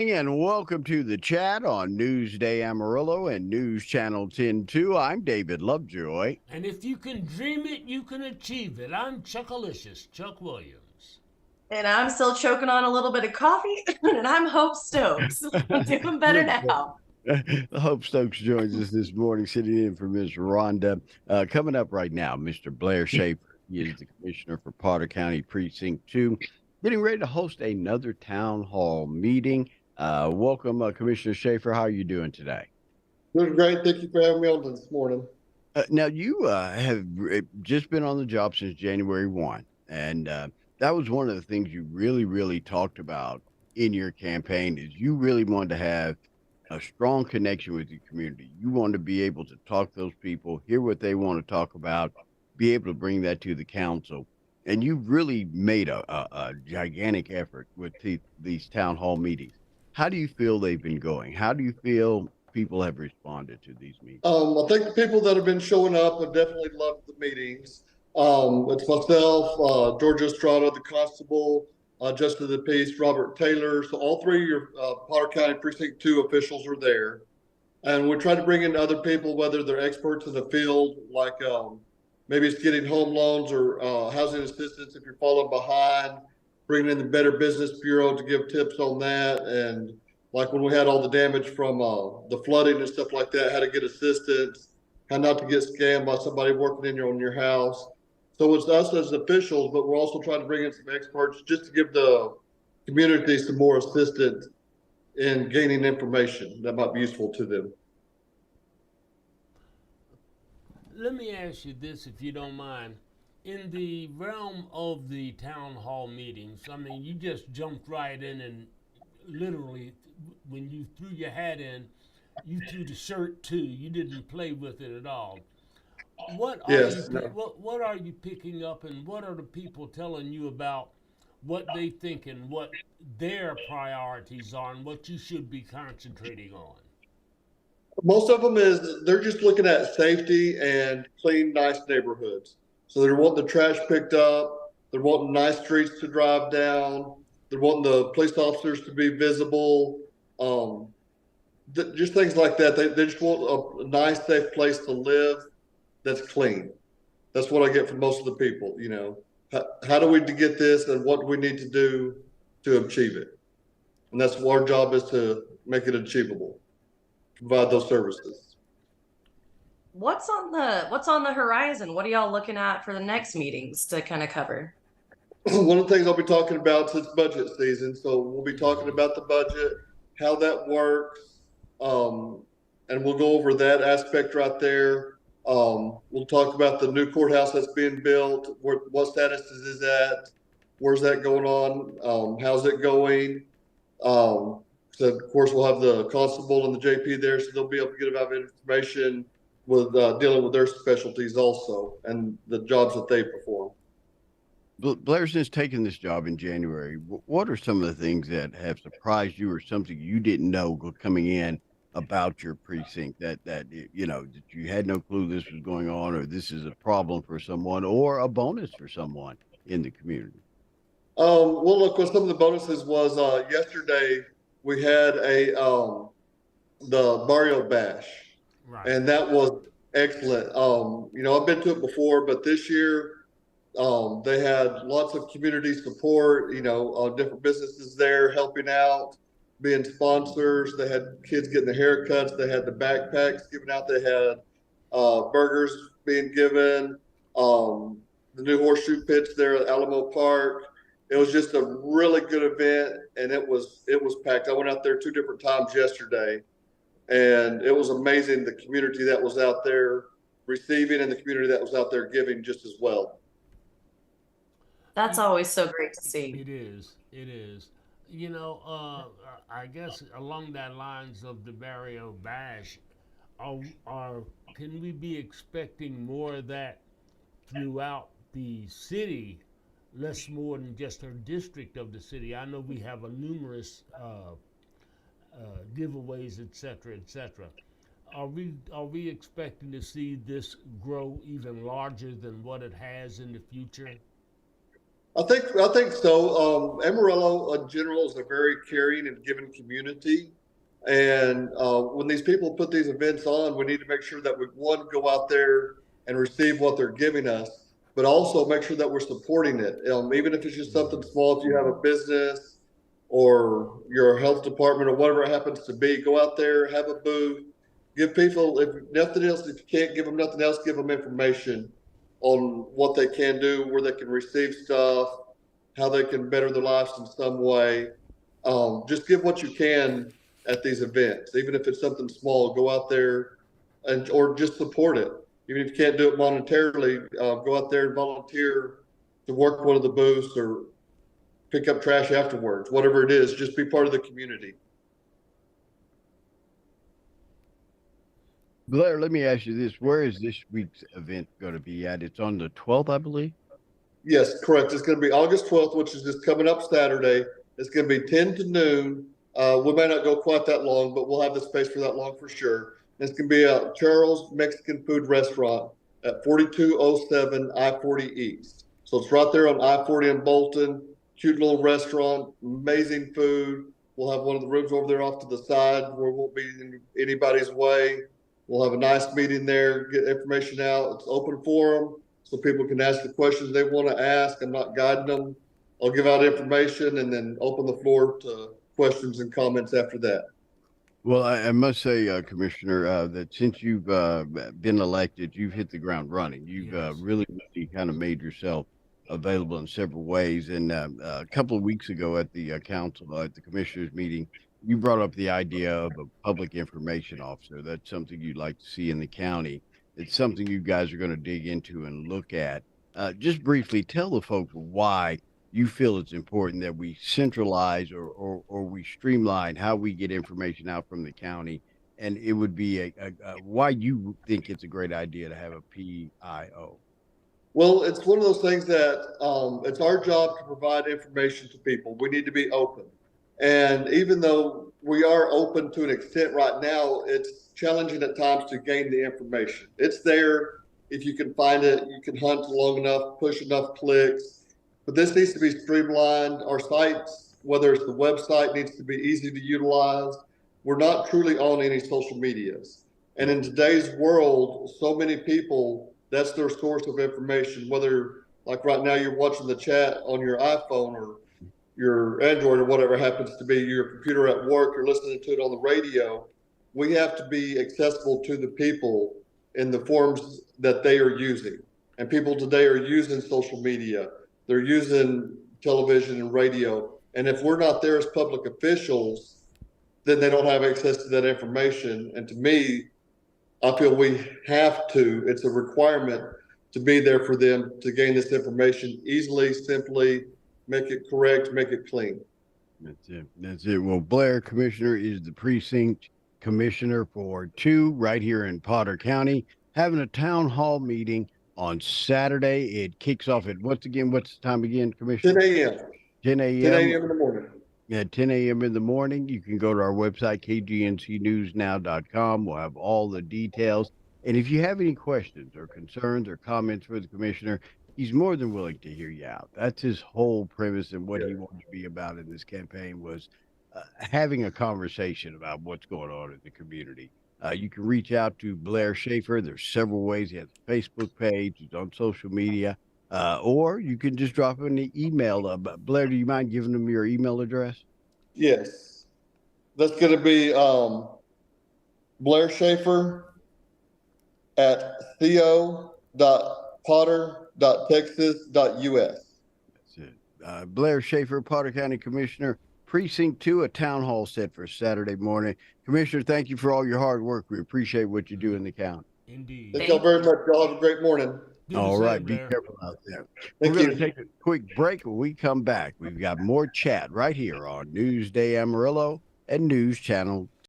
And welcome to the chat on Newsday Amarillo and News Channel 10-2. I'm David Lovejoy. And if you can dream it, you can achieve it. I'm Chuckalicious, Chuck Williams. And I'm still choking on a little bit of coffee, and I'm Hope Stokes. I'm doing better Look, now. Hope Stokes joins us this morning, sitting in for Ms. Rhonda. Coming up right now, Mr. Blair Schaffer. He is the commissioner for Potter County Precinct 2, getting ready to host another town hall meeting. Welcome, Commissioner Schaffer. How are you doing today? Doing great. Thank you for having me on this morning. Now, you have just been on the job since January 1, and that was one of the things you really, really talked about in your campaign is you really wanted to have a strong connection with your community. You want to be able to talk to those people, hear what they want to talk about, be able to bring that to the council. And you've really made a gigantic effort with these town hall meetings. How do you feel they've been going? How do you feel people have responded to these meetings? I think the people that have been showing up have definitely loved the meetings. It's myself, George Estrada, the constable, Justice of the Peace, Robert Taylor. So all three of your Potter County Precinct 2 officials are there. And we try to bring in other people, whether they're experts in the field, like maybe it's getting home loans or housing assistance if you're falling behind, bringing in the Better Business Bureau to give tips on that. And like when we had all the damage from the flooding and stuff like that, how to get assistance, how not to get scammed by somebody working on your house. So it's us as officials, but we're also trying to bring in some experts just to give the community some more assistance in gaining information that might be useful to them. Let me ask you this, if you don't mind. In the realm of the town hall meetings, I mean, you just jumped right in and literally, when you threw your hat in, you threw the shirt too. You didn't play with it at all. Yes, no. What are you picking up, and what are the people telling you about what they think and what their priorities are, and what you should be concentrating on? Most of them is they're just looking at safety and clean, nice neighborhoods. So they're wanting the trash picked up. They're wanting nice streets to drive down. They're wanting the police officers to be visible. Um, just things like that. They just want a nice, safe place to live that's clean. That's what I get from most of the people. How do we get this, and what do we need to do to achieve it? And that's what our job is, to make it achievable, provide those services. What's on the horizon? What are y'all looking at for the next meetings to kind of cover? One of the things I'll be talking about since budget season, so we'll be talking about the budget, how that works, um, and we'll go over that aspect right there. We'll talk about the new courthouse that's being built, what status is that, where's that going on, how's it going. So of course we'll have the constable and the JP there, so they'll be able to get about information with dealing with their specialties also and the jobs that they perform. Blair, since taking this job in January, what are some of the things that have surprised you, or something you didn't know coming in about your precinct that you had no clue this was going on, or this is a problem for someone, or a bonus for someone in the community? Well, look, what some of the bonuses was yesterday we had the Barrio Bash, Right. and that was excellent. I've been to it before, but this year they had lots of community support. Different businesses there helping out, being sponsors. They had kids getting the haircuts. They had the backpacks given out. They had burgers being given. The new horseshoe pitch there at Alamo Park. It was just a really good event, and it was packed. I went out there two different times yesterday, and it was amazing, the community that was out there receiving and the community that was out there giving just as well. That's always so great to see. It is. It is. I guess along that lines of the Barrio Bash, are can we be expecting more of that throughout the city, less more than just our district of the city? I know we have a numerous giveaways, etc., etc. Are we expecting to see this grow even larger than what it has in the future? I think so. Amarillo in general is a very caring and giving community. And when these people put these events on, we need to make sure that we, one, go out there and receive what they're giving us, but also make sure that we're supporting it. Even if it's just something small, if you have a business or your health department or whatever it happens to be, go out there, have a booth, give people, if nothing else, if you can't give them nothing else, give them information on what they can do, where they can receive stuff, how they can better their lives in some way. Just give what you can at these events, even if it's something small. Go out there and or just support it. Even if you can't do it monetarily, go out there and volunteer to work one of the booths or pick up trash afterwards. Whatever it is, just be part of the community. Blair, let me ask you this. Where is this week's event going to be at? It's on the 12th, I believe. Yes, correct. It's going to be August 12th, which is just coming up Saturday. It's going to be 10 to noon. We may not go quite that long, but we'll have the space for that long for sure. It's going to be a Charles Mexican food restaurant at 4207 I-40 East. So it's right there on I-40 in Bolton. Cute little restaurant, amazing food. We'll have one of the rooms over there off to the side where it won't be in anybody's way. We'll have a nice meeting there, get information out. It's open forum, so people can ask the questions they want to ask. I'm not guiding them. I'll give out information and then open the floor to questions and comments after that. Well, I must say, Commissioner, that since you've been elected, you've hit the ground running. You've Yes. really kind of made yourself available in several ways. And a couple of weeks ago at the council, at the commissioners meeting, you brought up the idea of a public information officer. That's something you'd like to see in the county. It's something you guys are going to dig into and look at. Just briefly, tell the folks why you feel it's important that we centralize or we streamline how we get information out from the county. And it would be why you think it's a great idea to have a PIO. Well, it's one of those things that it's our job to provide information to people. We need to be open. And even though we are open to an extent right now, it's challenging at times to gain the information. It's there. If you can find it, you can hunt long enough, push enough clicks. But this needs to be streamlined. Our sites, whether it's the website, needs to be easy to utilize. We're not truly on any social medias. And in today's world, so many people, that's their source of information, whether like right now you're watching the chat on your iPhone or your Android or whatever happens to be your computer at work, you're listening to it on the radio. We have to be accessible to the people in the forms that they are using. And people today are using social media. They're using television and radio. And if we're not there as public officials, then they don't have access to that information. And to me, I feel we have to, it's a requirement to be there for them to gain this information easily, simply, make it correct, make it clean. That's it. That's it. Well, Blair, Commissioner, is the precinct commissioner for 2 right here in Potter County, having a town hall meeting on Saturday. It kicks off at what's the time again, 10 Commissioner? a.m. 10 a.m. 10 a.m. in the morning. At 10 a.m. in the morning. You can go to our website, kgncnewsnow.com. We'll have all the details. And if you have any questions or concerns or comments for the commissioner, he's more than willing to hear you out. That's his whole premise and what he wanted to be about in this campaign was having a conversation about what's going on in the community. You can reach out to Blair Schaffer. There's several ways. He has a Facebook page. He's on social media. Or you can just drop him an email. Blair, do you mind giving him your email address? Yes. That's going to be Blair Schaffer at theo.potter.texas.us. That's it. Blair Schaffer, Potter County Commissioner, Precinct 2, a town hall set for Saturday morning. Commissioner, thank you for all your hard work. We appreciate what you do in the county. Indeed. Thank y'all very much. Y'all have a great morning. All right, be careful out there. Thank We're going you. to take a quick break. When we come back, we've got more chat right here on Newsday Amarillo and News Channel